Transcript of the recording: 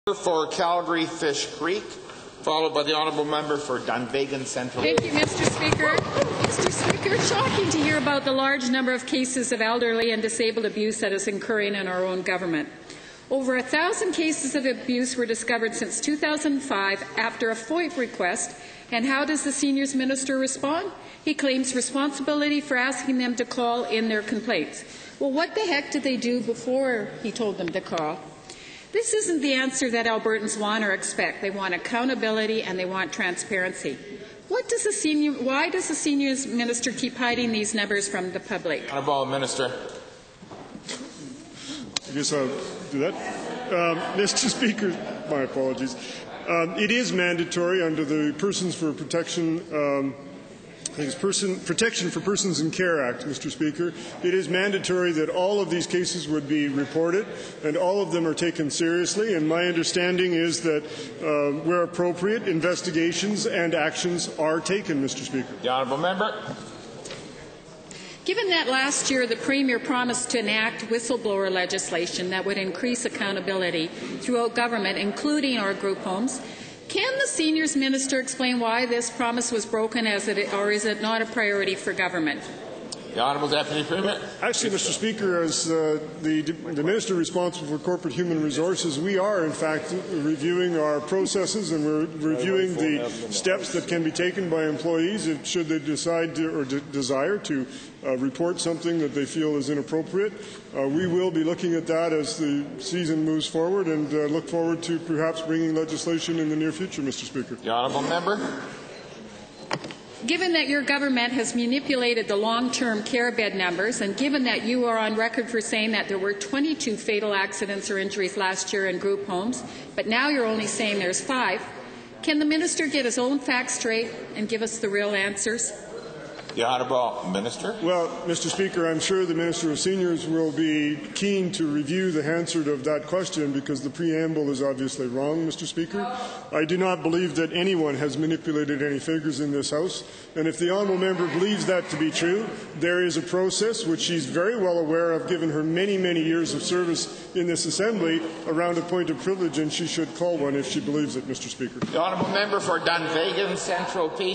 For Calgary Fish Creek, followed by the honourable member for Dunvegan Central. Thank you, Mr. Speaker. Mr. Speaker, it's shocking to hear about the large number of cases of elderly and disabled abuse that is occurring in our own government. Over 1,000 cases of abuse were discovered since 2005 after a FOIP request. And how does the Seniors Minister respond? He claims responsibility for asking them to call in their complaints. Well, what the heck did they do before he told them to call? This isn't the answer that Albertans want or expect. They want accountability and they want transparency. Why does the Seniors Minister keep hiding these numbers from the public? Honourable Minister. I guess I'll do that. Mr. Speaker, my apologies. It is mandatory under the Persons for Protection Protection for Persons in Care Act, Mr. Speaker. It is mandatory that all of these cases would be reported, and all of them are taken seriously. And my understanding is that, where appropriate, investigations and actions are taken, Mr. Speaker. The honourable member. Given that last year the Premier promised to enact whistleblower legislation that would increase accountability throughout government, including our group homes, can the Seniors Minister explain why this promise was broken, or is it not a priority for government? The Honourable Deputy Premier. Actually, Mr. Speaker, as the Minister responsible for corporate human resources, we are, in fact, reviewing our processes and we're reviewing the steps that can be taken by employees should they decide to, or desire to report something that they feel is inappropriate. We will be looking at that as the season moves forward and look forward to perhaps bringing legislation in the near future, Mr. Speaker. The Honourable Member. Given that your government has manipulated the long-term care bed numbers, and given that you are on record for saying that there were 22 fatal accidents or injuries last year in group homes, but now you're only saying there's 5, can the minister get his own facts straight and give us the real answers? The Honourable Minister. Well, Mr. Speaker, I'm sure the Minister of Seniors will be keen to review the answer to that question because the preamble is obviously wrong, Mr. Speaker. I do not believe that anyone has manipulated any figures in this House, and if the honourable member believes that to be true, there is a process which she's very well aware of, given her many, many years of service in this Assembly, around a point of privilege, and she should call one if she believes it, Mr. Speaker. The Honourable Member for Dunvegan Central Peace.